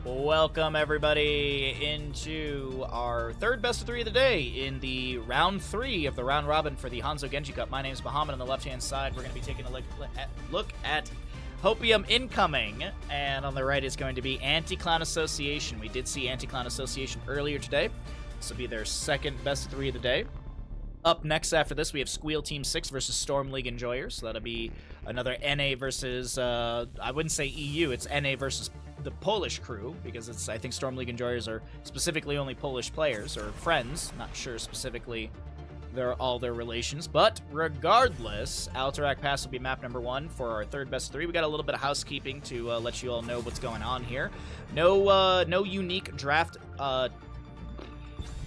Welcome everybody into our third best of three of the day in the round 3 of the round robin for the Hanzo Genji Cup. My name is Bahamut. On the left-hand side, we're going to be taking a look at Hopium incoming, and on the right is going to be Anti-Clown Association. We did see Anti-Clown Association earlier today. This will be their second best of 3 of the day. Up next after this, we have Squeal Team 6 versus Storm League Enjoyers. So that'll be another NA versus, I wouldn't say EU, it's NA versus the Polish crew, because I think Storm League Enjoyers are specifically only Polish players, or friends. Not sure specifically all their relations. But regardless, Alterac Pass will be map number 1 for our third best of 3. We got a little bit of housekeeping to let you all know what's going on here. No unique draft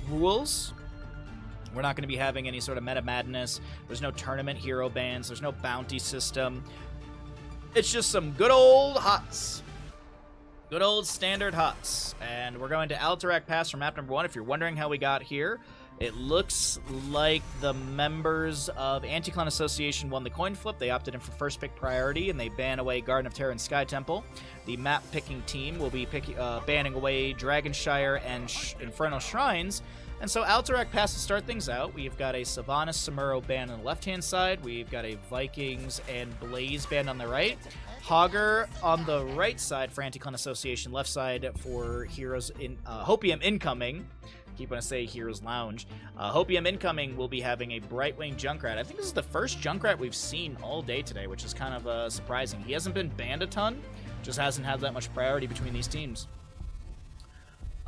rules. We're not going to be having any sort of meta madness. There's no tournament hero bans. There's no bounty system. It's just some good old HOTS. Good old standard HOTS. And we're going to Alterac Pass for map number 1. If you're wondering how we got here, it looks like the members of Anti-Clown Association won the coin flip. They opted in for first pick priority, and they ban away Garden of Terror and Sky Temple. The map-picking team will be banning away Dragonshire and Infernal Shrines. And so Alterac Pass to start things out. We've got a Sylvanas Samuro band on the left-hand side. We've got a Vikings and Blaze band on the right. Hogger on the right side for Anti-Clown Association. Left side for Heroes in Hopium incoming. Keep want to say Heroes Lounge. Hopium incoming will be having a Brightwing Junkrat. I think this is the first Junkrat we've seen all day today, which is kind of surprising. He hasn't been banned a ton, just hasn't had that much priority between these teams.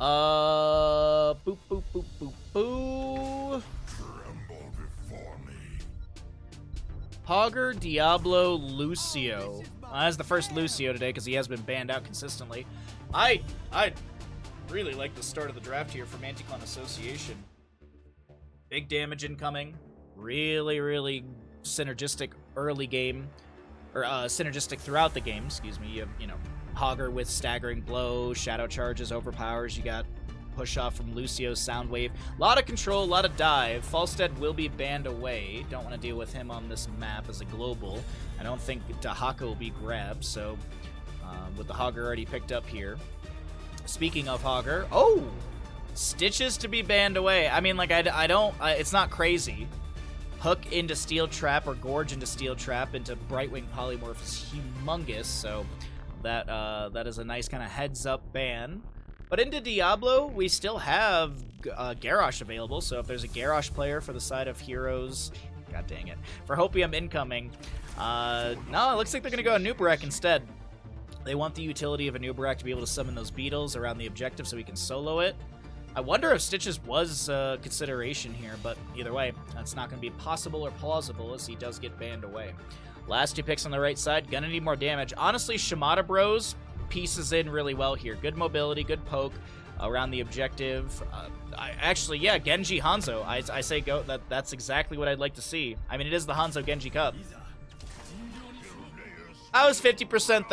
Boop, boop, boop, boop, boo. Tremble before me. Hogger, Diablo, Lucio. That's the first Lucio today because he has been banned out consistently. I really like the start of the draft here from Anti-Clown Association. Big damage incoming. Really, really synergistic early game. Or synergistic throughout the game, excuse me. You have, Hogger with Staggering Blow, Shadow Charges, Overpowers. You got Push Off from Lucio's Soundwave. A lot of control, a lot of dive. Falstead will be banned away. Don't want to deal with him on this map as a global. I don't think Dahaka will be grabbed, so with the Hogger already picked up here. Speaking of Hogger, Stitches to be banned away. I mean, like, it's not crazy. Hook into Steel Trap or Gorge into Steel Trap into Brightwing Polymorph is humongous, so that is a nice kind of heads-up ban. But into Diablo, we still have Garrosh available, so if there's a Garrosh player for the side of Heroes... God dang it. For Hopium incoming, no, it looks like they're going to go Anubarak instead. They want the utility of Anubarak to be able to summon those beetles around the objective so he can solo it. I wonder if Stitches was consideration here, but either way, that's not going to be possible or plausible as he does get banned away. Last 2 picks on the right side, gonna need more damage. Honestly, Shimada Bros pieces in really well here. Good mobility, good poke around the objective. Genji Hanzo. I say go. That's exactly what I'd like to see. I mean, it is the Hanzo Genji Cup. I was 50%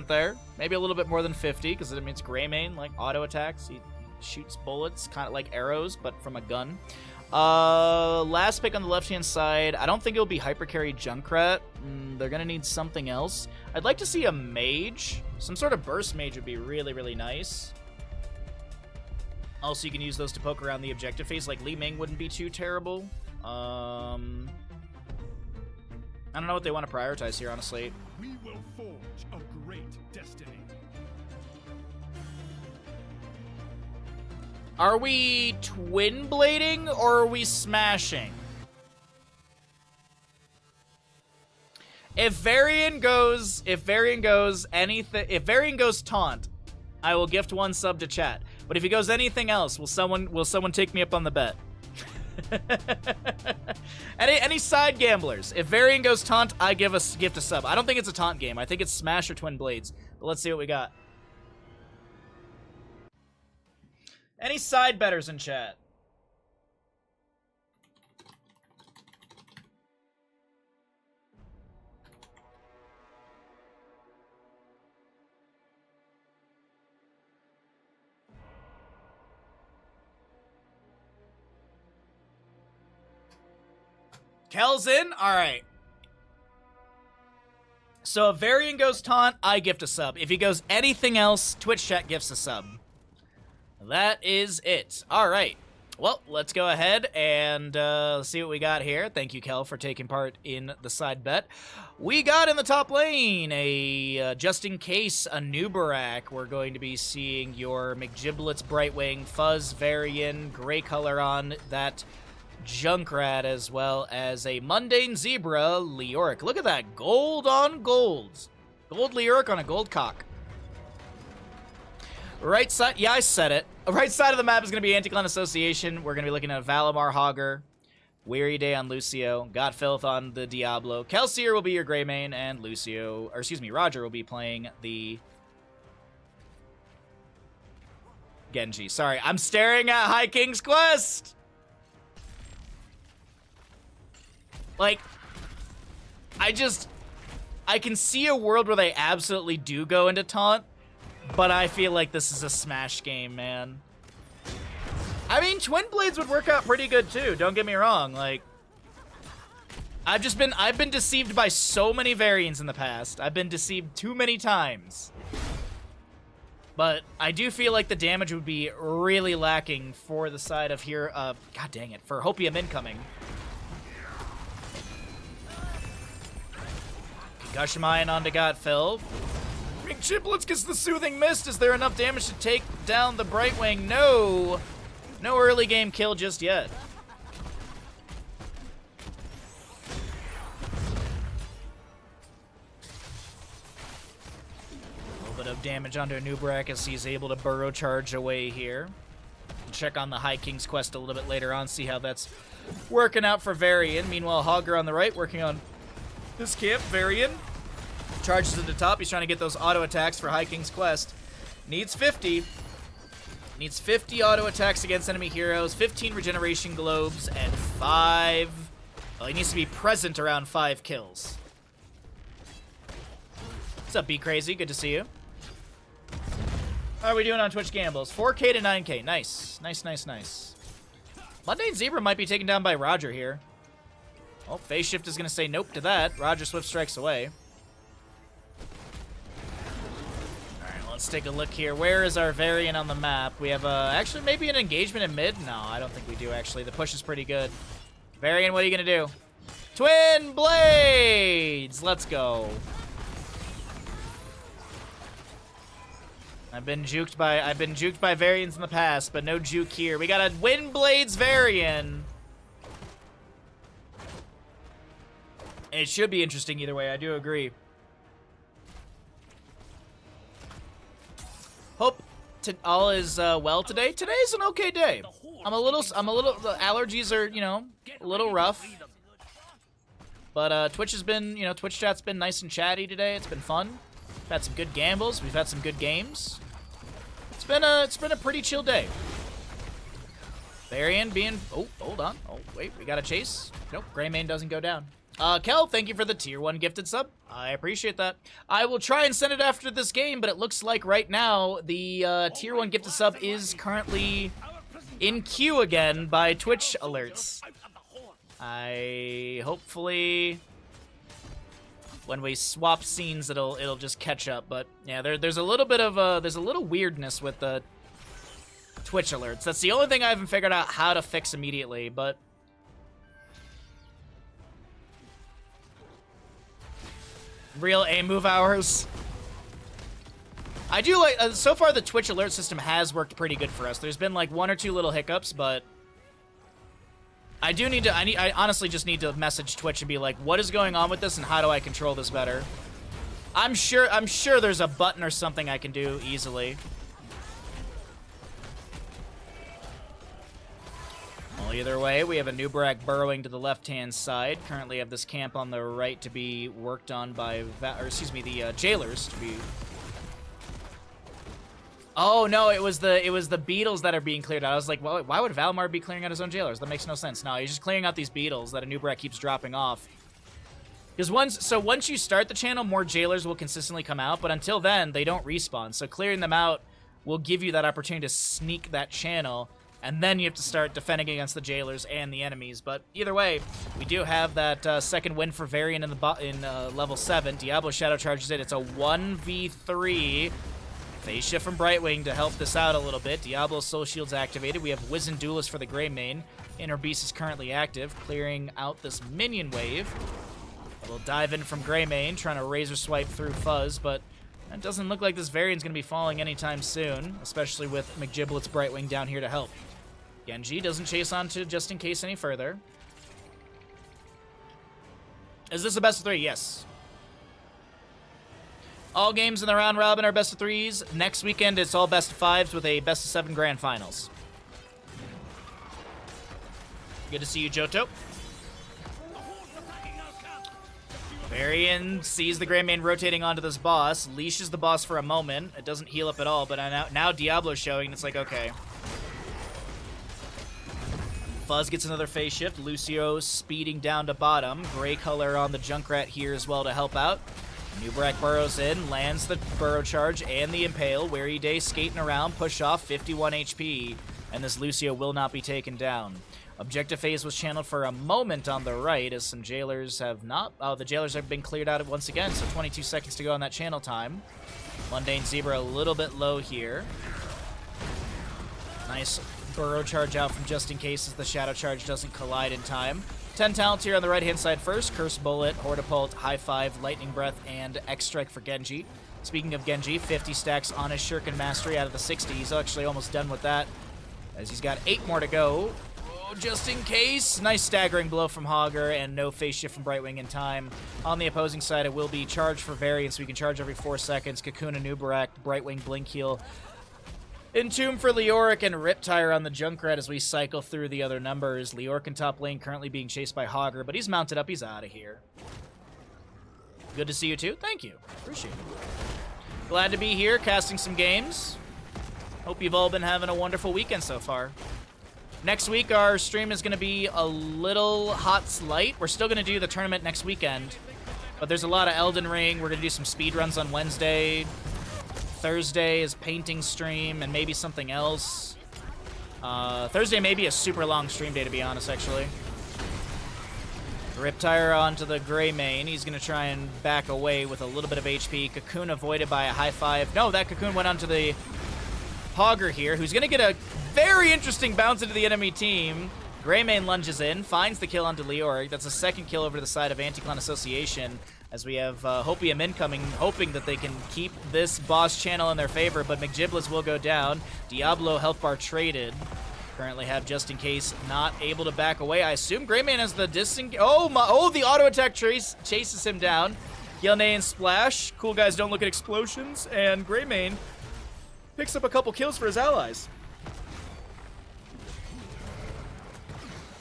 there. Maybe a little bit more than 50, because it means Greymane, like auto attacks. He shoots bullets, kind of like arrows, but from a gun. Last pick on the left-hand side. I don't think it'll be Hyper Carry Junkrat. They're gonna need something else. I'd like to see a mage. Some sort of burst mage would be really, really nice. Also, you can use those to poke around the objective phase. Like Li Ming wouldn't be too terrible. I don't know what they want to prioritize here, honestly. We will forge a great destiny. Are we twin blading or are we smashing? If Varian goes taunt, I will gift 1 sub to chat. But if he goes anything else, will someone take me up on the bet? any side gamblers? If Varian goes taunt, I gift a sub. I don't think it's a taunt game. I think it's smash or twin blades. But let's see what we got. Any side betters in chat? Kel's in? Alright. So if Varian goes taunt, I gift a sub. If he goes anything else, Twitch chat gifts a sub. That is it. All right. Well, let's go ahead and see what we got here. Thank you, Kel, for taking part in the side bet. We got in the top lane a, just in case, a Nubarak. We're going to be seeing your McGiblets, Brightwing, Fuzz, Varian, gray color on that Junkrat, as well as a Mundane Zebra, Leoric. Look at that, gold on gold. Gold Leoric on a gold cock. Right side, yeah, I said it. Right side of the map is going to be Anti-Clan Association. We're going to be looking at Valimar Hogger, Weary Day on Lucio, Got Filth on the Diablo. Kelsier will be your gray main, and Lucio, or excuse me, Roger will be playing the Genji. Sorry, I'm staring at High King's Quest! Like, I can see a world where they absolutely do go into taunt, but I feel like this is a Smash game, man. I mean, Twin Blades would work out pretty good too, don't get me wrong. Like, I've been deceived by so many variants in the past. I've been deceived too many times. But I do feel like the damage would be really lacking for the side of here, god dang it, for Hopium incoming. Concussion Mine onto Got Phil. McGiblets gets the Soothing Mist. Is there enough damage to take down the Brightwing? No. No early game kill just yet. A little bit of damage onto Nubarak as he's able to burrow charge away here. We'll check on the High King's Quest a little bit later on, see how that's working out for Varian. Meanwhile, Hogger on the right working on this camp. Varian charges at the top. He's trying to get those auto attacks for High King's Quest. Needs 50. Needs 50 auto attacks against enemy heroes, 15 regeneration globes, and 5... Well, he needs to be present around 5 kills. What's up, Be Crazy? Good to see you. How are we doing on Twitch Gambles? 4K to 9K. Nice. Nice, nice, nice. Mundane Zebra might be taken down by Roger here. Oh, Phase Shift is going to say nope to that. Roger Swift strikes away. Let's take a look here. Where is our Varian on the map? We have, actually, maybe an engagement in mid? No, I don't think we do, actually. The push is pretty good. Varian, what are you going to do? Twin Blades! Let's go. I've been juked by Varians in the past, but no juke here. We got a Wind Blades Varian. It should be interesting either way, I do agree. Hope all is well today. Today's an okay day. I'm a little, the allergies are, you know, a little rough. But Twitch has been, you know, Twitch chat's been nice and chatty today. It's been fun. We've had some good gambles. We've had some good games. It's been a pretty chill day. Varian being, oh, hold on. Oh, wait, we got a chase. Nope, Gray Main doesn't go down. Kel, thank you for the tier 1 gifted sub. I appreciate that. I will try and send it after this game, but it looks like right now the tier 1 gifted sub is currently in queue again by Twitch alerts. Hopefully when we swap scenes it'll just catch up, but yeah, there's a little bit of there's a little weirdness with the Twitch alerts. That's the only thing I haven't figured out how to fix immediately, but real A move hours. I do like, so far the Twitch alert system has worked pretty good for us. There's been like 1 or 2 little hiccups, but I do need to, I honestly just need to message Twitch and be like, what is going on with this and how do I control this better? I'm sure there's a button or something I can do easily. Well, either way, we have a Nubarak burrowing to the left-hand side. Currently have this camp on the right to be worked on by, the jailers to be... Oh, no, it was the beetles that are being cleared out. I was like, well, why would Valimar be clearing out his own jailers? That makes no sense. No, he's just clearing out these beetles that a Nubarak keeps dropping off. Because once you start the channel, more jailers will consistently come out, but until then, they don't respawn. So clearing them out will give you that opportunity to sneak that channel And then you have to start defending against the jailers and the enemies. But either way, we do have that second win for Varian in level 7. Diablo Shadow charges it. It's a 1v3. Phase shift from Brightwing to help this out a little bit. Diablo's Soul Shield's activated. We have Wizened Duelist for the Grey Mane. Inner Beast is currently active, clearing out this minion wave. A little dive in from Grey Mane, trying to razor swipe through Fuzz, but it doesn't look like this Varian's going to be falling anytime soon, especially with McGiblet's Brightwing down here to help. Genji doesn't chase onto just in case any further. Is this a best of 3? Yes. All games in the round robin are best of 3s. Next weekend, it's all best of 5s with a best of 7 grand finals. Good to see you, Johto. Varian sees the Grey Mane rotating onto this boss, leashes the boss for a moment. It doesn't heal up at all, but now Diablo's showing, and it's like, okay. Fuzz gets another phase shift. Lucio speeding down to bottom. Gray color on the Junkrat here as well to help out. Nubrak burrows in, lands the burrow charge and the impale. Weary Day skating around, push off, 51 HP, and this Lucio will not be taken down. Objective phase was channeled for a moment on the right as some jailers have not... Oh, the jailers have been cleared out once again, so 22 seconds to go on that channel time. Mundane Zebra a little bit low here. Nice burrow charge out from just in case as the shadow charge doesn't collide in time. 10 talents here on the right-hand side first. Curse Bullet, Hortipult, High Five, Lightning Breath, and X-Strike for Genji. Speaking of Genji, 50 stacks on his Shuriken Mastery out of the 60. He's actually almost done with that as he's got 8 more to go. Oh, just in case. Nice staggering blow from Hogger and no phase shift from Brightwing in time. On the opposing side, it will be charge for Varian, so we can charge every 4 seconds. Cocoon and Nubarak, Brightwing, Blink Heal. Entomb for Leoric and Riptire on the Junkrat as we cycle through the other numbers. Leoric in top lane currently being chased by Hogger, but he's mounted up. He's out of here. Good to see you too. Thank you. Appreciate it. Glad to be here, casting some games. Hope you've all been having a wonderful weekend so far. Next week, our stream is going to be a little hot light. We're still going to do the tournament next weekend, but there's a lot of Elden Ring. We're going to do some speed runs on Wednesday. Thursday is painting stream and maybe something else. Thursday may be a super long stream day, to be honest, actually. Riptire onto the Grey Mane. He's going to try and back away with a little bit of HP. Cocoon avoided by a High Five. No, that Cocoon went onto the Hogger here, who's going to get a very interesting bounce into the enemy team. Grey Mane lunges in, finds the kill onto Leoric. That's a second kill over to the side of Anti-Clan Association, as we have Hopium incoming, hoping that they can keep this boss channel in their favor, but McGiblets will go down. Diablo health bar traded. Currently have just in case, not able to back away. I assume Grey Mane has the disengage. Oh, the auto attack chases him down. Yelnay and Splash. Cool guys don't look at explosions, and Grey Mane picks up a couple kills for his allies.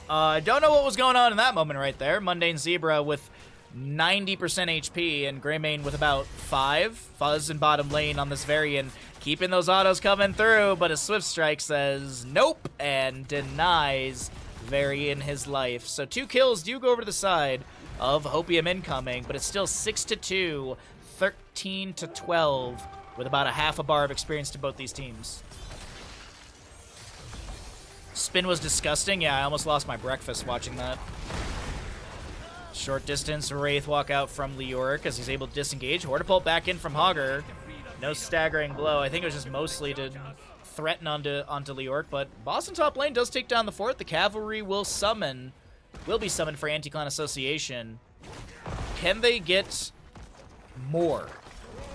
I don't know what was going on in that moment right there. Mundane Zebra with 90% HP and Grey Mane with about 5. Fuzz in bottom lane on this Varian, keeping those autos coming through, but a Swift Strike says nope and denies Varian his life. So 2 kills do go over to the side of Hopium incoming, but it's still 6-2, 13-12, with about a half a bar of experience to both these teams. Spin was disgusting. Yeah, I almost lost my breakfast watching that. Short distance, Wraith walk out from Leoric as he's able to disengage. Hortipult back in from Hogger. No staggering blow. I think it was just mostly to threaten onto Leoric, but Boston top lane does take down the fort. The cavalry will be summoned for Anti-Clan Association. Can they get more?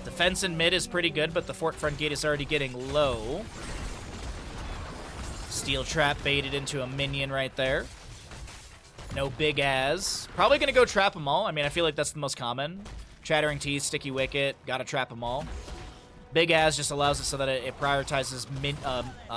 Defense in mid is pretty good, but the fort front gate is already getting low. Steel Trap baited into a minion right there. No Big Az. Probably going to go trap them all. I mean, I feel like that's the most common. Chattering Teeth, Sticky Wicket, gotta trap them all. Big Az just allows it so that it prioritizes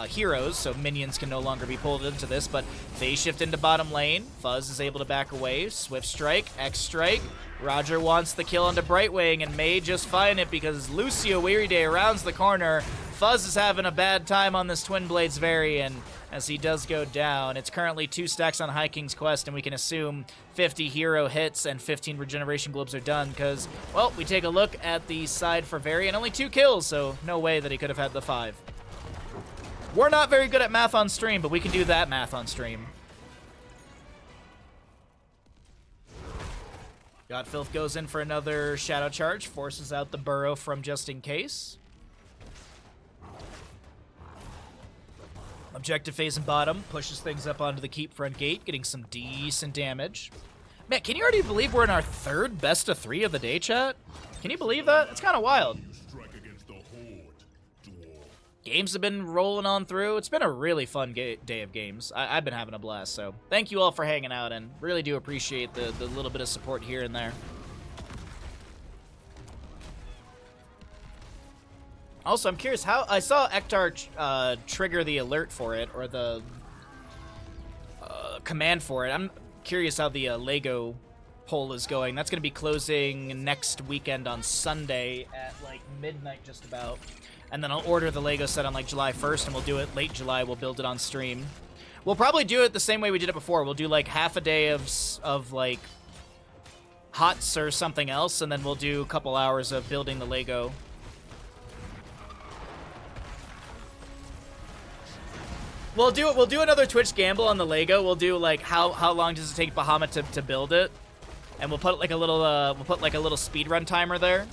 heroes, so minions can no longer be pulled into this, but phase shift into bottom lane. Fuzz is able to back away. Swift Strike, X-Strike. Roger wants the kill onto Brightwing and may just find it because Lucio Weary Day rounds the corner. Fuzz is having a bad time on this Twin Blades Varian as he does go down. It's currently 2 stacks on High King's Quest, and we can assume 50 hero hits and 15 regeneration globes are done because, well, we take a look at the side for Varian. Only 2 kills, so no way that he could have had the 5. We're not very good at math on stream, but we can do that math on stream. Godfilth goes in for another Shadow Charge, forces out the Burrow from just in case. Objective phase and bottom, pushes things up onto the keep front gate, getting some decent damage. Man, can you already believe we're in our third best of 3 of the day, chat? Can you believe that? It's kind of wild. Games have been rolling on through. It's been a really fun day of games. I've been having a blast, so thank you all for hanging out, and really do appreciate the little bit of support here and there. Also, I'm curious how... I saw Ektar trigger the alert for it, or the command for it. I'm curious how the Lego poll is going. That's going to be closing next weekend on Sunday at, like, midnight just about. And then I'll order the Lego set on, like, July 1st, and we'll do it late July. We'll build it on stream. We'll probably do it the same way we did it before. We'll do, like, half a day of like, HOTS or something else, and then we'll do a couple hours of building the Lego. We'll do another Twitch gamble on the Lego. We'll do, like, how long does it take Bahamut to build it? And we'll put, like, a little, speedrun timer there.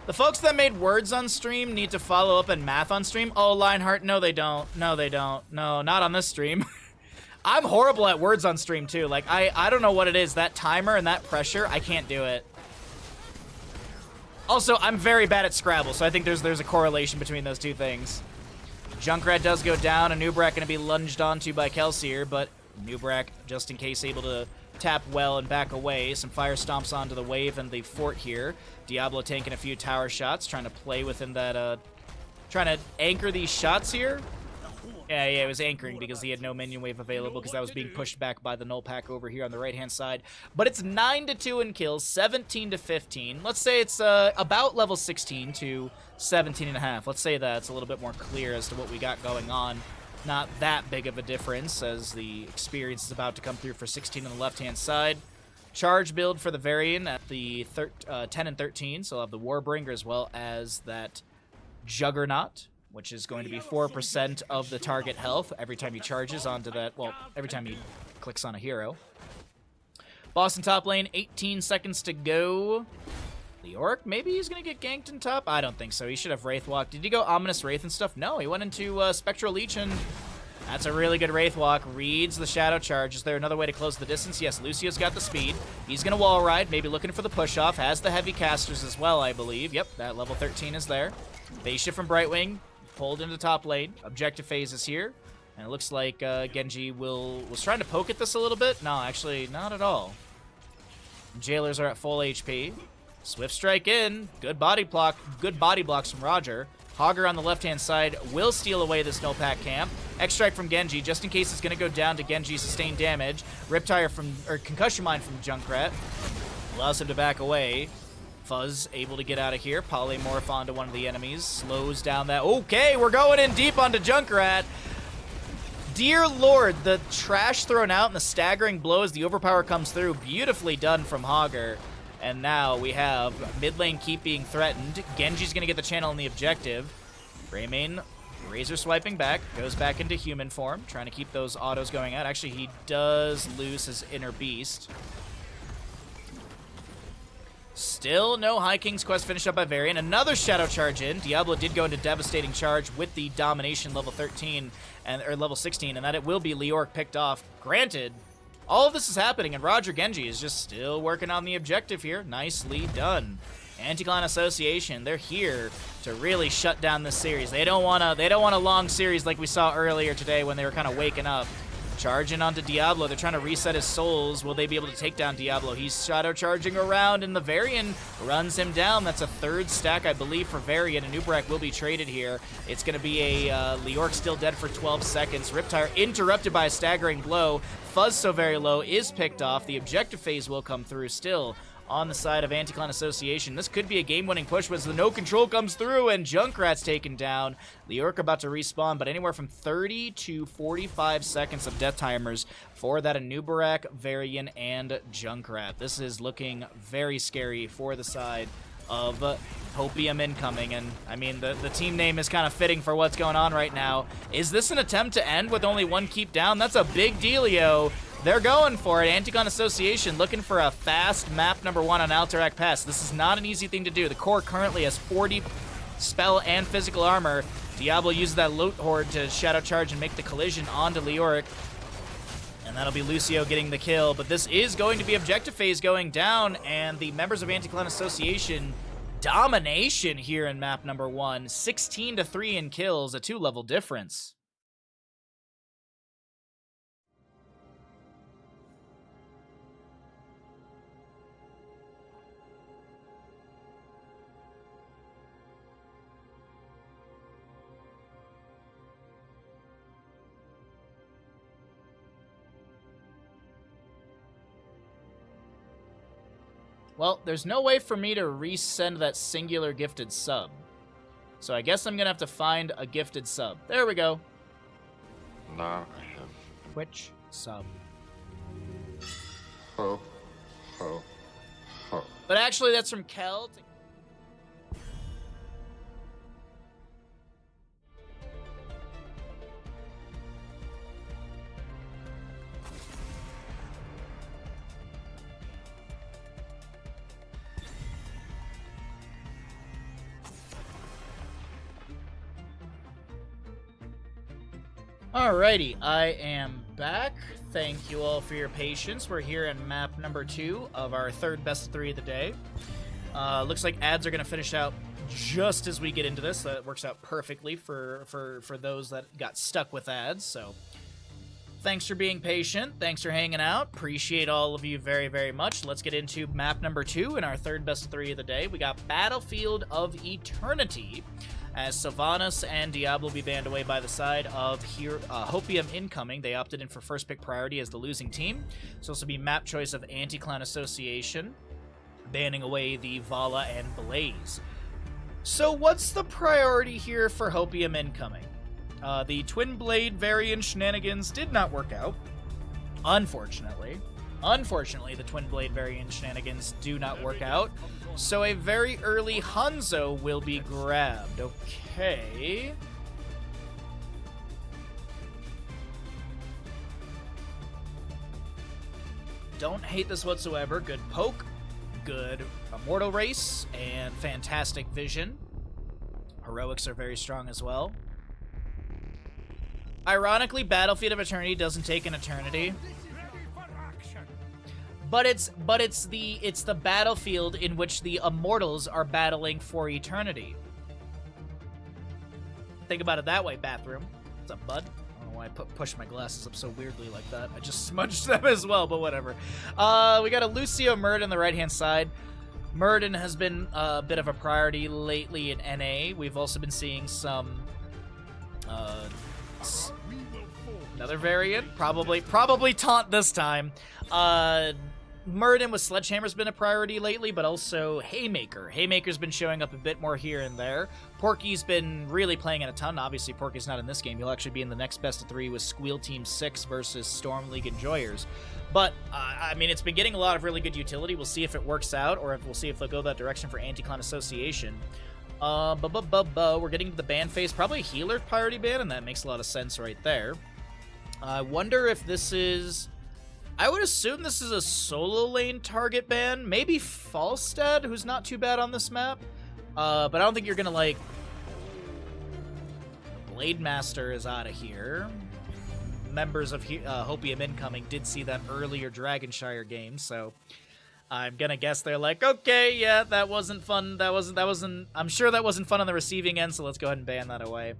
The folks that made words on stream need to follow up in math on stream. Oh, Lionheart, no they don't. No, they don't. No, not on this stream. I'm horrible at words on stream, too. Like, I don't know what it is. That timer and that pressure, I can't do it. Also, I'm very bad at Scrabble, so I think there's a correlation between those two things. Junkrat does go down. A Nubrak going to be lunged onto by Kelsier, but Nubrak, just in case, able to tap well and back away. Some fire stomps onto the wave and the fort here. Diablo tanking a few tower shots, trying to play within that, trying to anchor these shots here. Yeah, it was anchoring because he had no minion wave available because that was being pushed back by the null pack over here on the right-hand side. But it's 9-2 in kills, 17-15. Let's say it's about level 16 to 17.5. Let's say that it's a little bit more clear as to what we got going on. Not that big of a difference as the experience is about to come through for 16 on the left-hand side. Charge build for the Varian at the 10 and 13, so I'll have the Warbringer as well as that Juggernaut, which is going to be 4% of the target health every time he charges onto that, well, every time he clicks on a hero. Boston top lane, 18 seconds to go. Leoric, maybe he's going to get ganked in top? I don't think so. He should have Wraith Walk. Did he go Ominous Wraith and stuff? No, he went into Spectral Leech, and that's a really good Wraith Walk. Reads the Shadow Charge. Is there another way to close the distance? Yes, Lucio's got the speed. He's going to wall ride, maybe looking for the push-off. Has the heavy casters as well, I believe. Yep, that level 13 is there. Base shift from Brightwing. Pulled into top lane. Objective phase is here. And it looks like Genji was trying to poke at this a little bit. No, actually, not at all. Jailers are at full HP. Swift strike in. Good body block. Good body blocks from Roger. Hogger on the left-hand side will steal away this no pack camp. X-Strike from Genji, just in case it's going to go down to Genji sustained damage. Riptire or Concussion Mine from Junkrat. Allows him to back away. Fuzz able to get out of here. Polymorph onto one of the enemies. Slows down that. Okay, we're going in deep onto Junkrat. Dear Lord, the trash thrown out and the staggering blow as the overpower comes through. Beautifully done from Hogger. And now we have mid lane keep being threatened. Genji's going to get the channel on the objective. Greymane, Razor swiping back. Goes back into human form. Trying to keep those autos going out. Actually, he does lose his inner beast. Still no High King's Quest finished up by Varian. Another Shadow Charge in. Diablo did go into Devastating Charge with the Domination level 13 or level 16, and that it will be Leoric picked off. Granted, all of this is happening, and Roger Genji is just still working on the objective here. Nicely done. Anti-Clan Association, they're here to really shut down this series. They don't want a long series like we saw earlier today when they were kind of waking up. Charging onto Diablo. They're trying to reset his souls. Will they be able to take down Diablo? He's shadow charging around, and the Varian runs him down. That's a third stack, I believe, for Varian, and Nubrak will be traded here. It's going to be a Leoric still dead for 12 seconds. Riptire interrupted by a staggering blow. Fuzz so very low is picked off. The objective phase will come through still on the side of Anti-Clan Association. This could be a game-winning push as the no control comes through and Junkrat's taken down. Leoric about to respawn, but anywhere from 30 to 45 seconds of death timers for that Anubarak, Varian, and Junkrat. This is looking very scary for the side of Hopium incoming, and I mean, the team name is kind of fitting for what's going on right now. Is this an attempt to end with only one keep down? That's a big dealio. They're going for it. Anticon Association looking for a fast map number 1 on Alterac Pass. This is not an easy thing to do. The core currently has 40 spell and physical armor. Diablo uses that loot horde to shadow charge and make the collision onto Leoric. And that'll be Lucio getting the kill. But this is going to be objective phase going down, and the members of Anticlan Association domination here in map number 1. 16-3 in kills, a 2-level difference. Well, there's no way for me to resend that singular gifted sub. So I guess I'm going to have to find a gifted sub. There we go. Now I have Twitch sub. ho, ho, ho. But actually, that's from Kel. Alrighty, I am back. Thank you all for your patience. We're here in map number 2 of our third best of 3 of the day. Looks like ads are going to finish out just as we get into this. That works out perfectly for those that got stuck with ads. So thanks for being patient. Thanks for hanging out. Appreciate all of you very, very much. Let's get into map number 2 in our third best of 3 of the day. We got Battlefield of Eternity, as Sylvanas and Diablo will be banned away by the side of Hopium incoming. They opted in for first pick priority as the losing team. So this will be map choice of Anti-Clan Association, banning away the Vala and Blaze. So what's the priority here for Hopium incoming? The Twin Blade variant shenanigans did not work out, unfortunately. Unfortunately, the Twin Blade variant shenanigans do not work out. So a very early Hanzo will be grabbed. Okay. Don't hate this whatsoever. Good poke, good Immortal Race, and fantastic vision. Heroics are very strong as well. Ironically, Battlefield of Eternity doesn't take an eternity. But it's the battlefield in which the immortals are battling for eternity. Think about it that way, bathroom. What's up, bud? I don't know why I pushed my glasses up so weirdly like that. I just smudged them as well, but whatever. We got a Lucio Murd on the right-hand side. Murden has been a bit of a priority lately in NA. We've also been seeing some another variant, probably taunt this time. Murden with Sledgehammer's been a priority lately, but also Haymaker. Haymaker's been showing up a bit more here and there. Porky's been really playing in a ton. Obviously, Porky's not in this game. He'll actually be in the next best of 3 with Squeal Team 6 versus Storm League Enjoyers. But, I mean, it's been getting a lot of really good utility. We'll see if it works out, or we'll see if they'll go that direction for Anti-Clan Association. We're getting to the ban phase. Probably a healer priority ban, and that makes a lot of sense right there. I wonder if this is... I would assume this is a solo lane target ban. Maybe Falstad, who's not too bad on this map. But I don't think you're going to, like... Blade Master is out of here. Members of Hopium incoming did see that earlier Dragonshire game, so... I'm going to guess they're like, okay, yeah, that wasn't fun. That wasn't... I'm sure that wasn't fun on the receiving end, so let's go ahead and ban that away.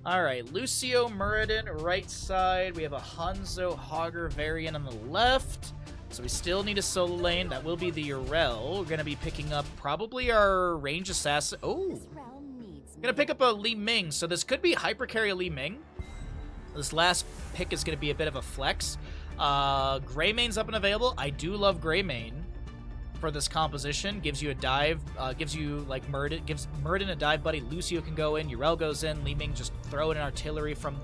Alright, Lucio Muradin, right side. We have a Hanzo Hogger variant on the left. So we still need a solo lane. That will be the Urel. We're going to be picking up probably our range assassin. Oh! Going to pick up a Li Ming. So this could be hyper carry Li Ming. This last pick is going to be a bit of a flex. Greymane's up and available. I do love Greymane for this composition. Gives you a dive, gives you like Murden, gives Murden a dive buddy. Lucio can go in, Urel goes in, Li Ming just throw in an artillery from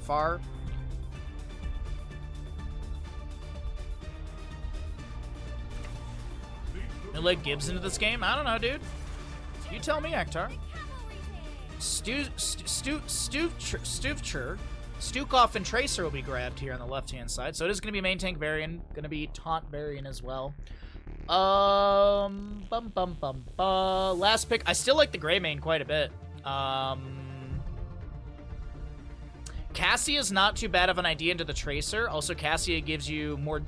far. You let Gibbs into this game? I don't know, dude. You tell me, Akhtar. Stukov and Tracer will be grabbed here on the left-hand side. So it is going to be main tank variant. Going to be taunt variant as well. Last pick. I still like the gray main quite a bit. Cassia is not too bad of an idea into the Tracer. Also, Cassia gives you more...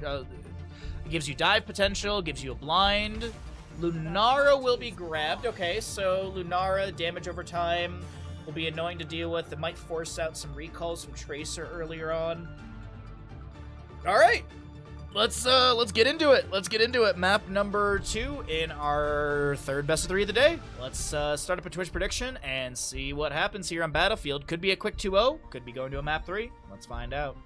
gives you dive potential, gives you a blind. Lunara will be grabbed. Okay, so Lunara, damage over time, will be annoying to deal with. It might force out some recalls from Tracer earlier on. All right, let's get into it. Let's get into it. Map number 2 in our third best of 3 of the day. Let's start up a Twitch prediction and see what happens here on Battlefield. Could be a quick 2-0. Could be going to a map 3. Let's find out.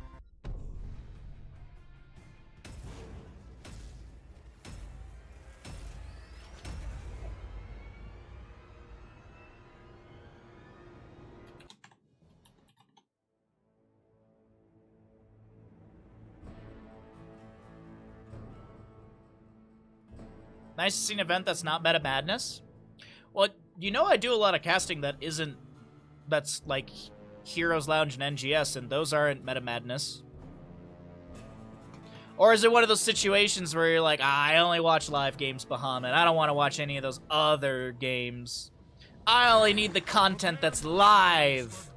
Nice to see an event that's not Meta Madness. Well, you know I do a lot of casting that's like Heroes Lounge and NGS, and those aren't Meta Madness. Or is it one of those situations where you're like, I only watch live games, Bahamut. I don't want to watch any of those other games. I only need the content that's live,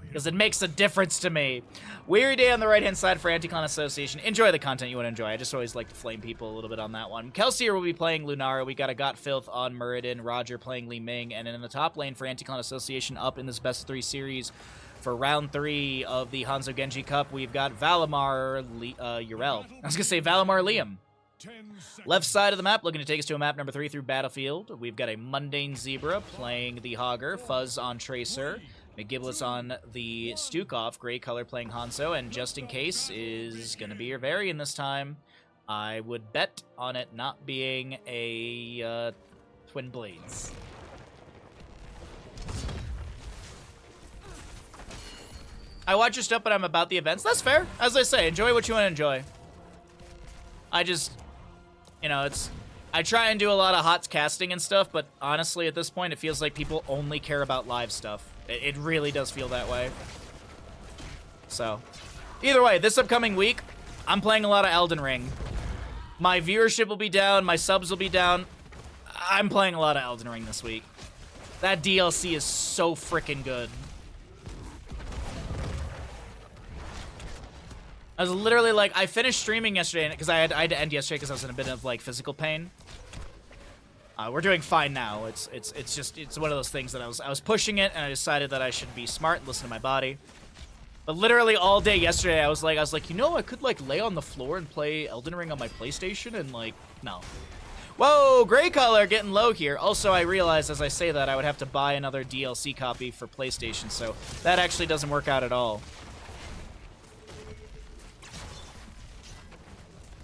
because it makes a difference to me. Weary day on the right-hand side for Anti-Clan Association. Enjoy the content you want to enjoy. I just always like to flame people a little bit on that one. Kelsier will be playing Lunara. We got a Got Filth on Muradin. Roger playing Li Ming. And in the top lane for Anti-Clan Association up in this best of 3 series for round 3 of the Hanzo Genji Cup, we've got Valimar Urel. I was going to say Valimar Liam. Left side of the map, looking to take us to a map number 3 through Battlefield. We've got a Mundane Zebra playing the Hogger. Fuzz on Tracer. McGiblets on the Stukov, gray color playing Hanzo, and just in case is going to be your variant this time. I would bet on it not being a Twin Blades. I watch your stuff, but I'm about the events. That's fair. As I say, enjoy what you want to enjoy. I just, you know, I try and do a lot of hot casting and stuff, but honestly, at this point, it feels like people only care about live stuff. It really does feel that way. So, either way, this upcoming week, I'm playing a lot of Elden Ring. My viewership will be down, my subs will be down. I'm playing a lot of Elden Ring this week. That DLC is so freaking good. I was literally like, I finished streaming yesterday because I had to end yesterday because I was in a bit of like physical pain. We're doing fine now. It's one of those things that I was pushing it, and I decided that I should be smart and listen to my body. But literally all day yesterday, I was like, you know, I could like lay on the floor and play Elden Ring on my PlayStation, and like, no. Whoa, gray color getting low here. Also, I realized as I say that I would have to buy another DLC copy for PlayStation, so that actually doesn't work out at all.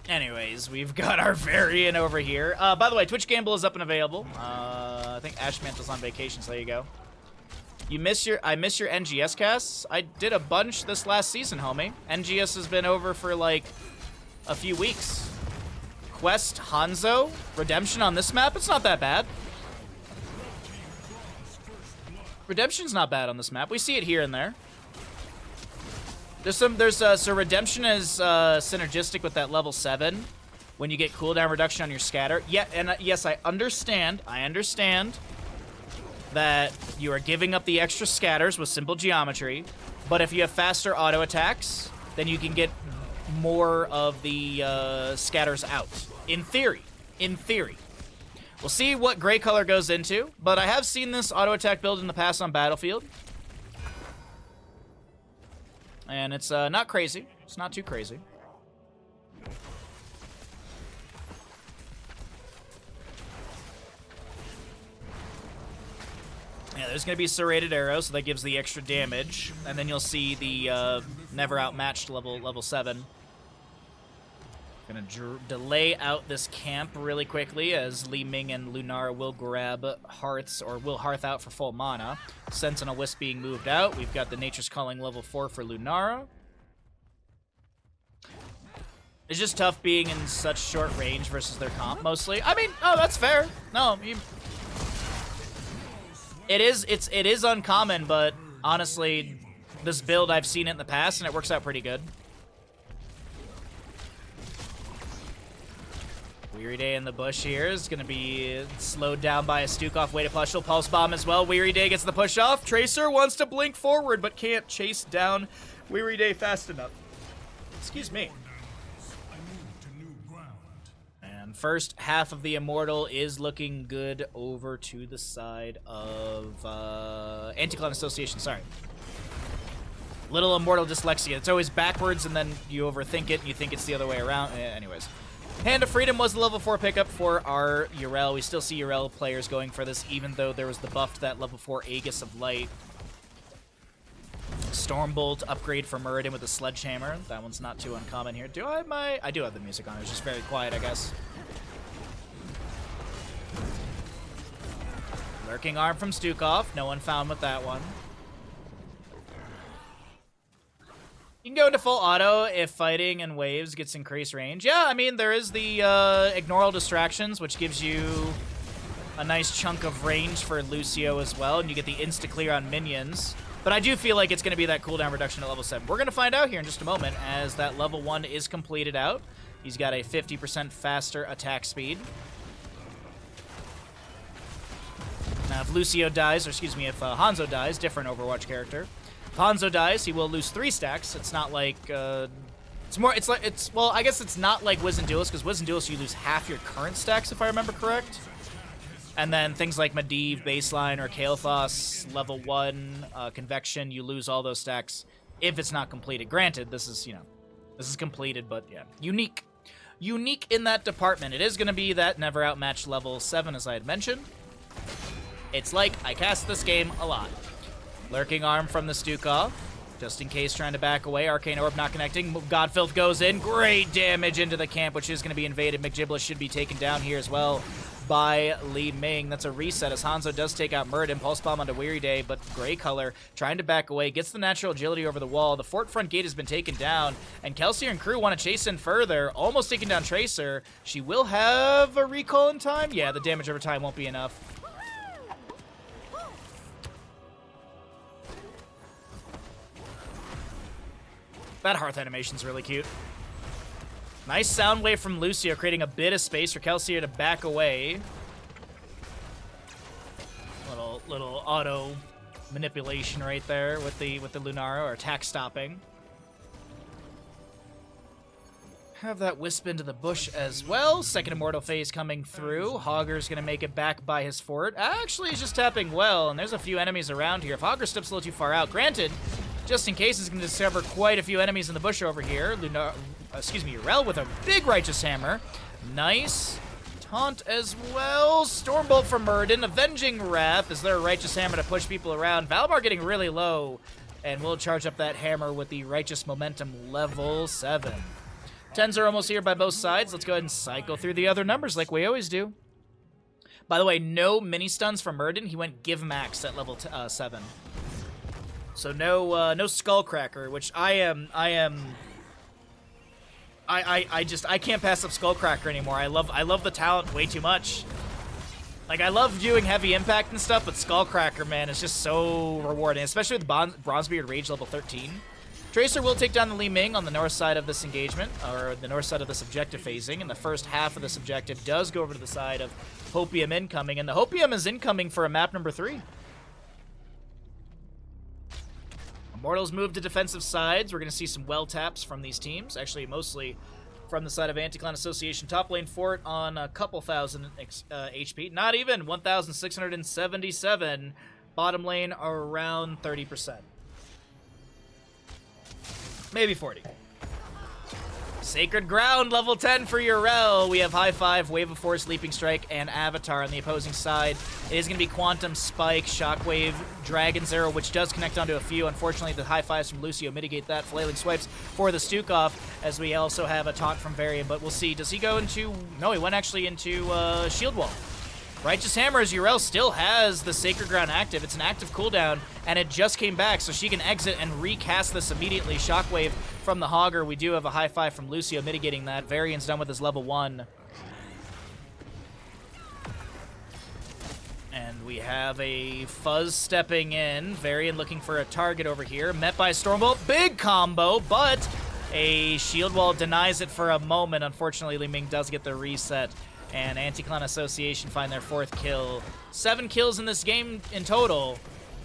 Anyways, we've got our variant over here. By the way, Twitch Gamble is up and available. I think Ashmantle's on vacation, so there you go. I miss your NGS casts. I did a bunch this last season, homie. NGS has been over for like a few weeks. Quest Hanzo Redemption on this map. It's not that bad. Redemption's not bad on this map. We see it here and there. So Redemption is synergistic with that level 7 when you get cooldown reduction on your scatter. Yeah, and yes, I understand that you are giving up the extra scatters with simple geometry, but if you have faster auto attacks, then you can get more of the scatters out. In theory. We'll see what gray color goes into, but I have seen this auto attack build in the past on Battlefield. And it's not crazy. It's not too crazy. Yeah, there's going to be serrated arrows, so that gives the extra damage. And then you'll see the never outmatched level 7. Gonna delay out this camp really quickly as Li Ming and Lunara will grab hearths, or will hearth out for full mana. Sentinel Wisp being moved out. We've got the Nature's Calling level 4 for Lunara. It's just tough being in such short range versus their comp, mostly. I mean, oh, that's fair. No, it is uncommon, but honestly, this build, I've seen it in the past, and it works out pretty good. Weary Day in the bush here is going to be slowed down by a Stukov. Way to push. Pulse Bomb as well. Weary Day gets the push off. Tracer wants to blink forward, but can't chase down Weary Day fast enough. Excuse me. And first half of the Immortal is looking good over to the side of Anti-Clan Association. Sorry. Little Immortal dyslexia. It's always backwards, and then you overthink it, and you think it's the other way around. Anyways. Hand of Freedom was the level 4 pickup for our Yrel. We still see Yrel players going for this, even though there was the buff to that level 4 Aegis of Light. Stormbolt upgrade for Muradin with the Sledgehammer. That one's not too uncommon here. Do I have my... I do have the music on. It's just very quiet, I guess. Lurking Arm from Stukov. No one found with that one. You can go into full auto if fighting in waves gets increased range. Yeah, I mean, there is the ignore all distractions, which gives you a nice chunk of range for Lucio as well, and you get the insta-clear on minions. But I do feel like it's going to be that cooldown reduction at level 7. We're going to find out here in just a moment as that level 1 is completed out. He's got a 50% faster attack speed. Now, if Lucio dies, or excuse me, if Hanzo dies, different Overwatch character. If Hanzo dies, he will lose 3 stacks. It's not like, well, I guess it's not like Wiz and Duelist, because Wiz and Duelist, you lose half your current stacks, if I remember correct. And then things like Medivh, Baseline, or Kael'thas, level 1, Convection, you lose all those stacks if it's not completed. Granted, this is, this is completed, but yeah, unique. Unique in that department. It is going to be that never outmatched level 7, as I had mentioned. It's like I cast this game a lot. Lurking Arm from the Stukov, just in case trying to back away. Arcane Orb not connecting. Godfilth goes in. Great damage into the camp, which is going to be invaded. McGiblis should be taken down here as well by Li Ming. That's a reset as Hanzo does take out Muradin. Pulse Bomb onto Weary Day, but Gray Color trying to back away. Gets the natural agility over the wall. The fort front gate has been taken down, and Kelsier and crew want to chase in further. Almost taking down Tracer. She will have a recall in time. Yeah, the damage over time won't be enough. That Hearth animation's really cute. Nice sound wave from Lucio, creating a bit of space for Kelsier to back away. Little auto manipulation right there with the Lunaro, or attack stopping. Have that wisp into the bush as well. Second Immortal phase coming through. Hogger's gonna make it back by his fort. Actually, he's just tapping well, and there's a few enemies around here. If Hogger steps a little too far out, granted, just in case, he's going to discover quite a few enemies in the bush over here. Yrel with a big Righteous Hammer. Nice. Taunt as well. Stormbolt from Muradin. Avenging Wrath. Is there a Righteous Hammer to push people around? Valimar getting really low. And we'll charge up that hammer with the Righteous Momentum level 7. 10s are almost here by both sides. Let's go ahead and cycle through the other numbers like we always do. By the way, no mini stuns from Muradin. He went Give Max at level 7. So no Skullcracker, which I can't pass up Skullcracker anymore. I love the talent way too much. Like, I love doing heavy impact and stuff, but Skullcracker, man, is just so rewarding, especially with Bronzebeard Rage level 13. Tracer will take down the Li Ming on the north side of this engagement, or the north side of this objective phasing, and the first half of this objective does go over to the side of Hopium incoming, and the Hopium is incoming for a map number 3. Immortals move to defensive sides. We're going to see some well taps from these teams. Actually, mostly from the side of Anti-Clan Association. Top lane fort on a couple thousand HP. Not even 1,677. Bottom lane around 30%. Maybe 40. Sacred Ground, level 10 for Yrel. We have High Five, Wave of Force, Leaping Strike, and Avatar on the opposing side. It is going to be Quantum Spike, Shockwave, Dragon's Arrow, which does connect onto a few. Unfortunately, the High Fives from Lucio mitigate that. Flailing Swipes for the Stukov, as we also have a taunt from Varian, but we'll see. Does he go into... No, he went actually into Shield Wall. Righteous Hammer, as Yrel still has the Sacred Ground active. It's an active cooldown, and it just came back, so she can exit and recast this immediately. Shockwave from the Hogger. We do have a high five from Lucio mitigating that. Varian's done with his level 1. And we have a Fuzz stepping in. Varian looking for a target over here. Met by Stormbolt. Big combo, but a shield wall denies it for a moment. Unfortunately, Li Ming does get the reset. And Anti-Clan Association find their 4th kill. 7 kills in this game in total.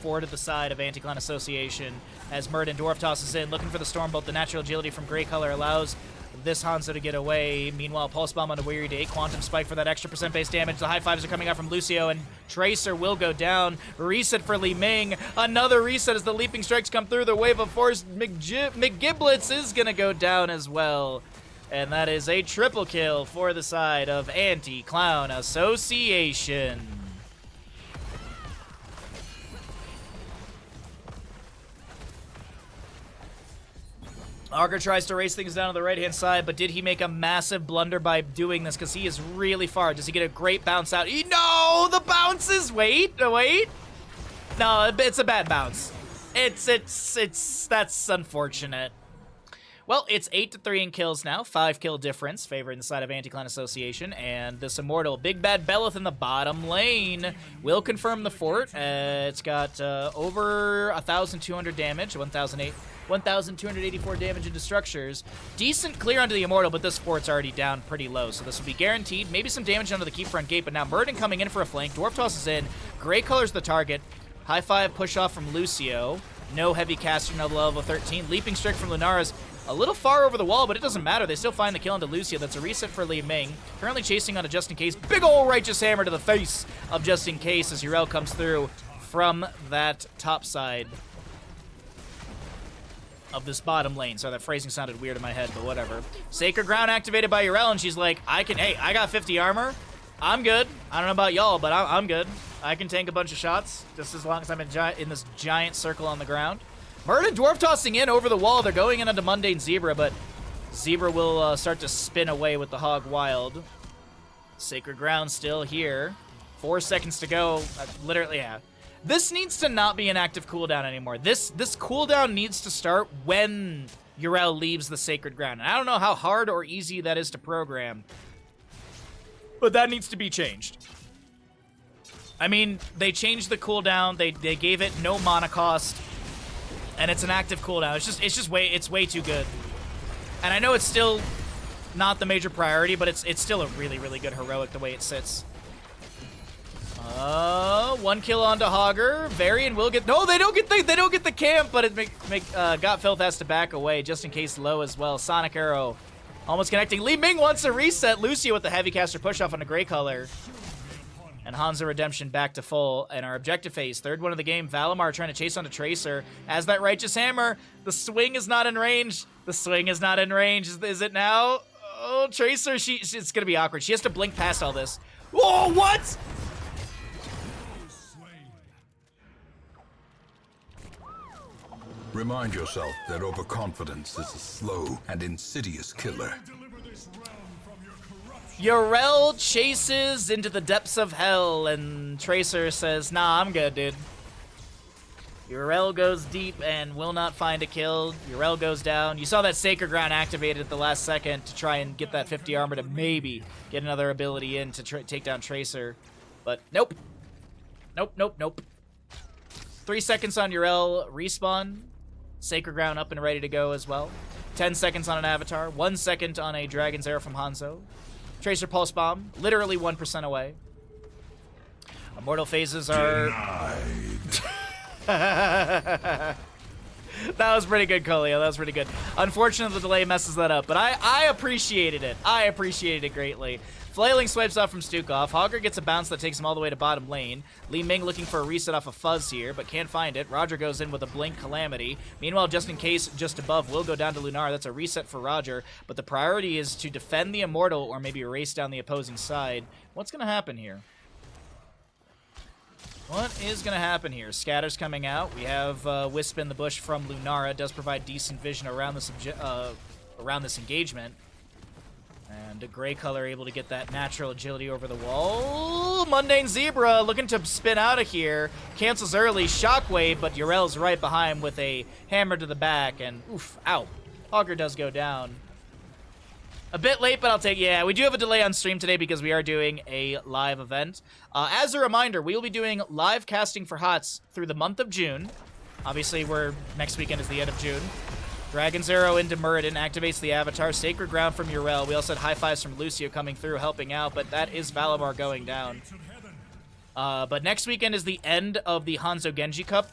4 to the side of Anti-Clan Association as Murden Dwarf tosses in, looking for the Stormbolt. The natural agility from Grey Color allows this Hanzo to get away. Meanwhile, Pulse Bomb on a Weary Day. Quantum Spike for that extra % base damage. The high fives are coming out from Lucio, and Tracer will go down. Reset for Li Ming. Another reset as the Leaping Strikes come through. The Wave of Force. McGiblets is going to go down as well. And that is a triple kill for the side of Anti-Clown Association. Augur tries to race things down to the right-hand side, but did he make a massive blunder by doing this? Because he is really far. Does he get a great bounce out? No, the bounces. Wait. No, it's a bad bounce. That's unfortunate. Well, it's 8-3 in kills now. 5 kill difference, favoring the side of Anti-Clan Association. And this Immortal, Big Bad Belith in the bottom lane, will confirm the fort. It's got over 1,200 damage, 1,284 damage into structures. Decent clear onto the Immortal, but this fort's already down pretty low, so this will be guaranteed. Maybe some damage onto the keep front gate, but now Murden coming in for a flank. Dwarf tosses in. Grey Color's the target. High five push off from Lucio. No heavy caster, no level 13. Leaping Strike from Lunara's a little far over the wall, but it doesn't matter. They still find the kill into Lucio. That's a reset for Li Ming. Currently chasing on a Just In Case. Big ol' Righteous Hammer to the face of Just In Case as Yrel comes through from that top side of this bottom lane. Sorry, that phrasing sounded weird in my head, but whatever. Sacred Ground activated by Yrel, and she's like, I got 50 armor. I'm good. I don't know about y'all, but I'm good. I can tank a bunch of shots just as long as I'm in this giant circle on the ground. Murden Dwarf tossing in over the wall. They're going in onto Mundane Zebra, but Zebra will start to spin away with the Hog Wild. Sacred Ground still here. 4 seconds to go. Literally, yeah. This needs to not be an active cooldown anymore. This cooldown needs to start when Yrel leaves the Sacred Ground. And I don't know how hard or easy that is to program, but that needs to be changed. I mean, they changed the cooldown. They gave it no mana cost. And it's an active cooldown. It's way too good. And I know it's still not the major priority, but it's still a really, really good heroic the way it sits. 1 kill onto Hogger. Varian will get. No, they don't get the camp, but it Got Filth has to back away just in case low as well. Sonic Arrow almost connecting. Li Ming wants a reset. Lucio with the heavy caster push off on a Grey Color. And Hanzo Redemption back to full. And our objective phase, 3rd one of the game. Valimar trying to chase onto Tracer. As that Righteous Hammer, the swing is not in range. The swing is not in range. Is it now? Oh, Tracer, it's going to be awkward. She has to blink past all this. Whoa, what? Remind yourself that overconfidence is a slow and insidious killer. Yrel chases into the depths of hell, and Tracer says, nah, I'm good, dude. Yrel goes deep and will not find a kill. Yrel goes down. You saw that Sacred Ground activated at the last second to try and get that 50 armor to maybe get another ability in to take down Tracer. But nope. Nope. 3 seconds on Yrel. Respawn. Sacred Ground up and ready to go as well. 10 seconds on an Avatar. 1 second on a Dragon's Arrow from Hanzo. Tracer Pulse Bomb, literally 1% away. Immortal phases are... That was pretty good, Colio. That was pretty good. Unfortunately, the delay messes that up, but I appreciated it. I appreciated it greatly. Flailing swipes off from Stukov. Hogger gets a bounce that takes him all the way to bottom lane. Li Ming looking for a reset off of Fuzz here, but can't find it. Roger goes in with a Blink Calamity. Meanwhile, Just In Case, just above, will go down to Lunar. That's a reset for Roger, but the priority is to defend the Immortal or maybe race down the opposing side. What's going to happen here? What is going to happen here? Scatter's coming out. We have Wisp in the Bush from Lunara. It does provide decent vision around this engagement. And a gray color able to get that natural agility over the wall. Mundane Zebra looking to spin out of here. Cancels early. Shockwave, but Urel's right behind with a hammer to the back. And oof, ow. Augur does go down. A bit late, but I'll take. Yeah, we do have a delay on stream today because we are doing a live event. As a reminder, we will be doing live casting for HOTS through the month of June. Obviously, next weekend is the end of June. Dragon's Arrow into Muradin activates the Avatar. Sacred Ground from Urel. We also had high fives from Lucio coming through, helping out, but that is Valimar going down. But next weekend is the end of the Hanzo Genji Cup.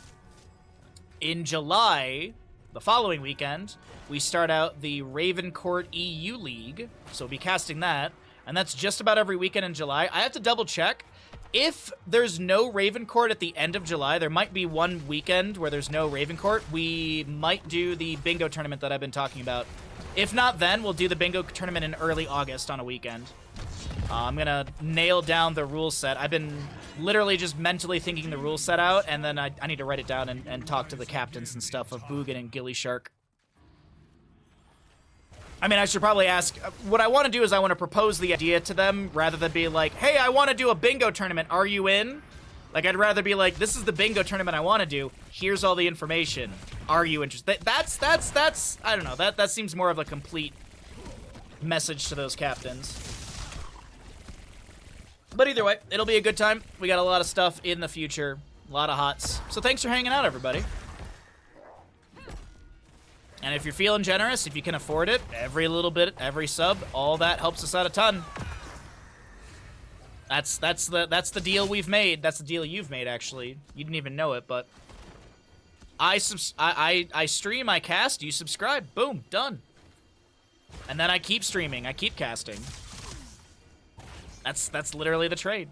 In July, the following weekend, we start out the Raven Court EU League, so we'll be casting that, and that's just about every weekend in July. I have to double check. If there's no Raven Court at the end of July, there might be one weekend where there's no Raven Court. We might do the bingo tournament that I've been talking about. If not, then we'll do the bingo tournament in early August on a weekend. I'm going to nail down the rule set. I've been literally just mentally thinking the rule set out, and then I need to write it down and talk to the captains and stuff of Boogan and Gilly Shark. I mean, I should probably ask, what I want to do is I want to propose the idea to them rather than be like, hey, I want to do a bingo tournament. Are you in? Like, I'd rather be like, this is the bingo tournament I want to do. Here's all the information. Are you interested? That's, I don't know. That seems more of a complete message to those captains. But either way, it'll be a good time. We got a lot of stuff in the future. A lot of HOTS. So thanks for hanging out, everybody. And if you're feeling generous, if you can afford it, every little bit, every sub, all that helps us out a ton. That's the deal we've made. That's the deal you've made, actually. You didn't even know it, but I stream, I cast, you subscribe. Boom, done. And then I keep streaming, I keep casting. That's literally the trade.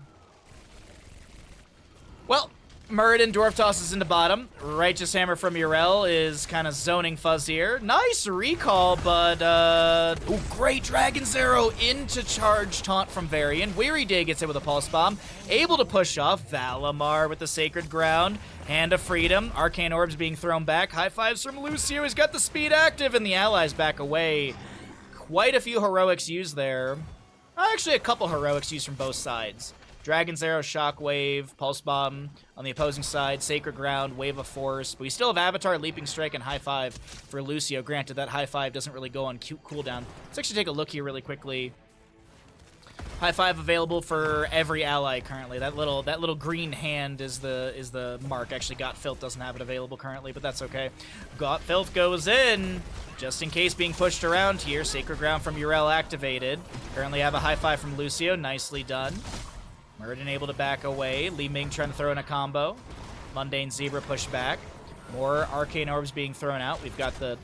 Well, Muradin Dwarf tosses into bottom. Righteous Hammer from Urel is kind of zoning Fuzzier. Nice recall, but, ooh, great Dragon's Arrow into charge taunt from Varian. Weary Day gets hit with a Pulse Bomb. Able to push off. Valimar with the Sacred Ground. Hand of Freedom. Arcane Orbs being thrown back. High fives from Lucio. He's got the speed active, and the allies back away. Quite a few heroics used there. Actually, a couple heroics used from both sides. Dragon's Arrow, Shockwave, Pulse Bomb on the opposing side, Sacred Ground, Wave of Force. But we still have Avatar, Leaping Strike, and High Five for Lucio. Granted, that High Five doesn't really go on cooldown. Let's actually take a look here really quickly. High Five available for every ally currently. That little green hand is the mark. Actually, Got Filth doesn't have it available currently, but that's okay. Got Filth goes in. Just in case being pushed around here. Sacred Ground from Urel activated. Currently have a High Five from Lucio. Nicely done. Muradin able to back away. Li Ming trying to throw in a combo. Mundane Zebra pushed back. More Arcane Orbs being thrown out. We've got the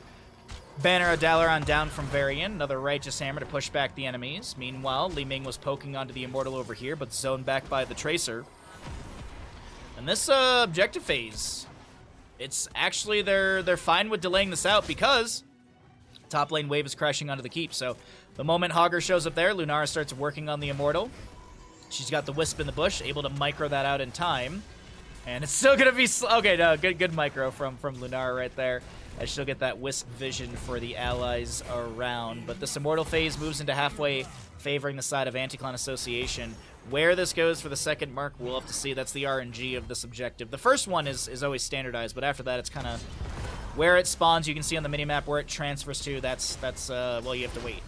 Banner of Dalaran down from Varian. Another Righteous Hammer to push back the enemies. Meanwhile, Li Ming was poking onto the Immortal over here, but zoned back by the Tracer. And this objective phase, it's actually, they're fine with delaying this out because top lane wave is crashing onto the keep. So the moment Hogger shows up there, Lunara starts working on the Immortal. She's got the Wisp in the bush, able to micro that out in time. And it's still going to be... Okay, no, good micro from Lunara right there. I she'll get that Wisp vision for the allies around. But this Immortal phase moves into halfway, favoring the side of Anti-Clan Association. Where this goes for the second mark, we'll have to see. That's the RNG of this objective. The first one is always standardized, but after that, it's kind of... Where it spawns, you can see on the minimap where it transfers to. That's well, you have to wait.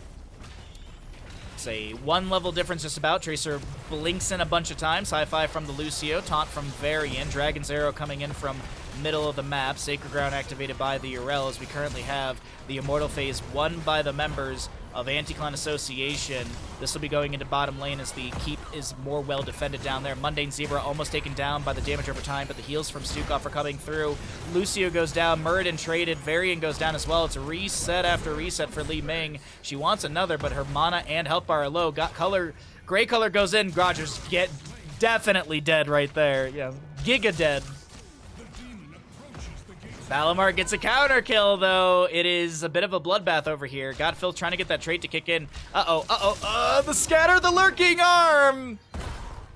It's a one level difference just about. Tracer blinks in a bunch of times. High five from the Lucio. Taunt from Varian. Dragon's Arrow coming in from middle of the map. Sacred Ground activated by the Urel as we currently have the Immortal phase won by the members of Anti-Clan Association. This will be going into bottom lane as the keep is more well defended down there. Mundane Zebra almost taken down by the damage over time, but the heals from Stukov are coming through. Lucio goes down, Muradin traded, Varian goes down as well. It's a reset after reset for Li Ming. She wants another, but her mana and health bar are low. Got color, gray color goes in. Rogers get definitely dead right there. Yeah, giga dead. Valimar gets a counter kill, though. It is a bit of a bloodbath over here. Godfil trying to get that trait to kick in. The scatter, the lurking arm.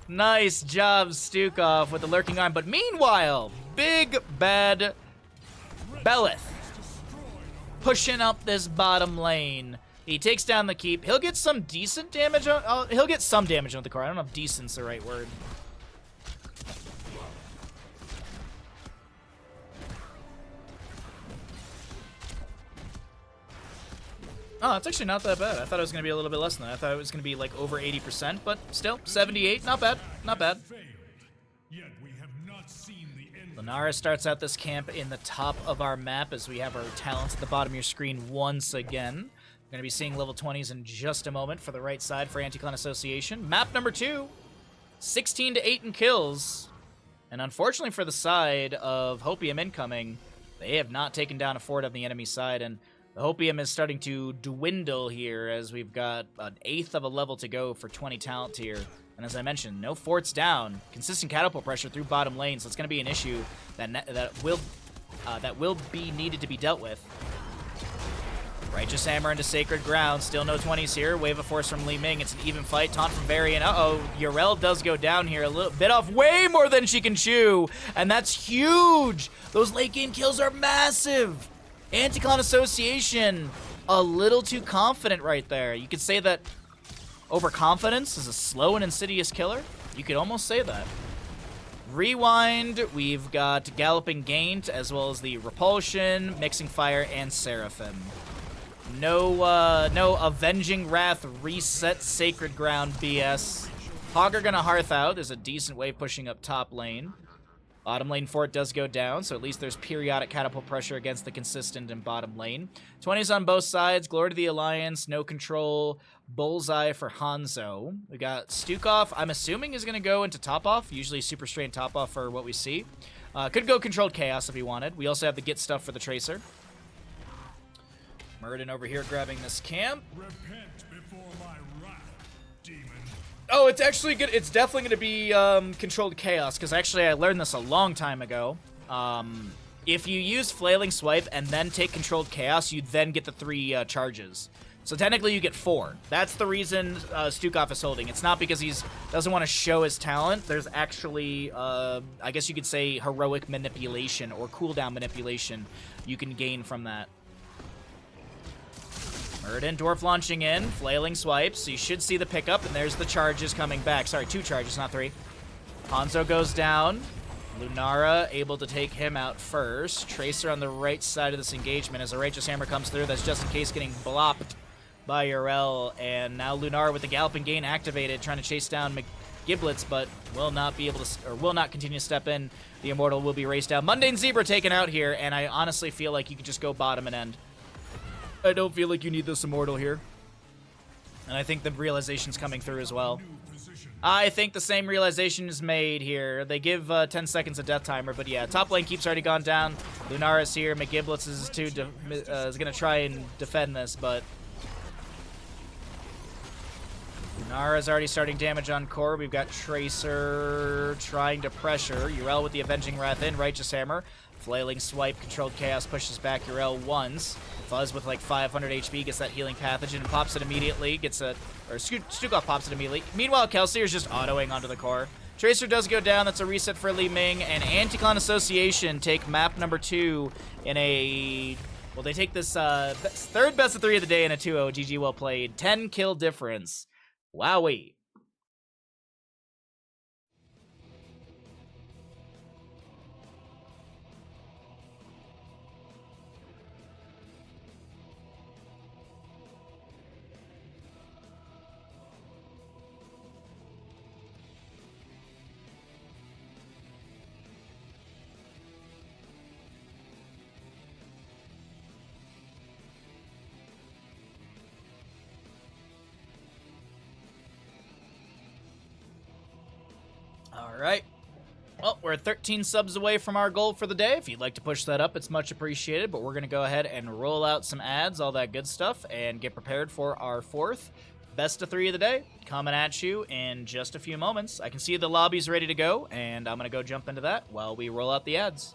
Nice job, Stukov, with the lurking arm. But meanwhile, big bad Belith pushing up this bottom lane. He takes down the keep. He'll get some decent damage on. He'll get some damage on the core. I don't know if decent's the right word. Oh, it's actually not that bad. I thought it was going to be a little bit less than that. I thought it was going to be like over 80%, but still, 78. Not bad. Not bad. Yet we have not seen the end. Lunara starts out this camp in the top of our map as we have our talents at the bottom of your screen once again. We're going to be seeing level 20s in just a moment for the right side for Anti-Clan Association. Map number 2, 16 to 8 in kills. And unfortunately for the side of Hopium incoming, they have not taken down a fort on the enemy side, and the Hopium is starting to dwindle here as we've got an 1/8 of a level to go for 20 talent tier. And as I mentioned, no forts down. Consistent catapult pressure through bottom lane, so it's going to be an issue that will be needed to be dealt with. Righteous Hammer into Sacred Ground. Still no 20s here. Wave of Force from Li Ming. It's an even fight. Taunt from Varian. Uh-oh. Yrel does go down here. A little bit off. Way more than she can chew. And that's huge. Those late game kills are massive. Anti-Clan Association, a little too confident right there. You could say that overconfidence is a slow and insidious killer. You could almost say that. Rewind, we've got Galloping Gaint, as well as the Repulsion, Mixing Fire, and Seraphim. No Avenging Wrath reset Sacred Ground BS. Hogger gonna Hearth out. There's a decent wave pushing up top lane. Bottom lane fort does go down, so at least there's periodic catapult pressure against the consistent in bottom lane. 20s on both sides. Glory to the Alliance. No control. Bullseye for Hanzo. We got Stukov, I'm assuming is going to go into top off. Usually super strain top off for what we see. Could go controlled chaos if he wanted. We also have the Git stuff for the Tracer. Murden over here grabbing this camp. Repent before my wrath, demon. Oh, it's actually good. It's definitely going to be controlled chaos, because actually I learned this a long time ago. If you use Flailing Swipe and then take controlled chaos, you then get the 3 charges. So technically you get 4. That's the reason Stukov is holding. It's not because he doesn't want to show his talent. There's actually, I guess you could say, heroic manipulation or cooldown manipulation you can gain from that. Murden, Dwarf launching in, Flailing Swipes. So you should see the pickup, and there's the charges coming back. Sorry, 2 charges, not 3. Hanzo goes down. Lunara able to take him out first. Tracer on the right side of this engagement as a Righteous Hammer comes through. That's just in case getting blopped by Yrel. And now Lunara with the Galloping Gain activated, trying to chase down McGiblets, but will not be able to, or will not continue to step in. The Immortal will be raced down. Mundane Zebra taken out here, and I honestly feel like you could just go bottom and end. I don't feel like you need this Immortal here. And I think the realization's coming through as well. I think the same realization is made here. They give 10 seconds of death timer, but yeah, top lane keeps already gone down. Lunara's here. McGiblets is going to try and defend this, but Lunara's already starting damage on core. We've got Tracer trying to pressure. Yrel with the Avenging Wrath in. Righteous Hammer. Flailing Swipe. Controlled Chaos pushes back Yrel once. Fuzz with like 500 HP gets that healing pathogen and pops it immediately. Stukov pops it immediately. Meanwhile, Kelsier's just autoing onto the core. Tracer does go down. That's a reset for Li Ming. And Anti-Clan Association take map number 2 in a... Well, they take this third best of 3 of the day in a 2-0. GG, well played. 10 kill difference. Wowee. Alright. Well, we're 13 subs away from our goal for the day. If you'd like to push that up, it's much appreciated. But we're going to go ahead and roll out some ads, all that good stuff, and get prepared for our 4th best of 3 of the day. Coming at you in just a few moments. I can see the lobby's ready to go, and I'm going to go jump into that while we roll out the ads.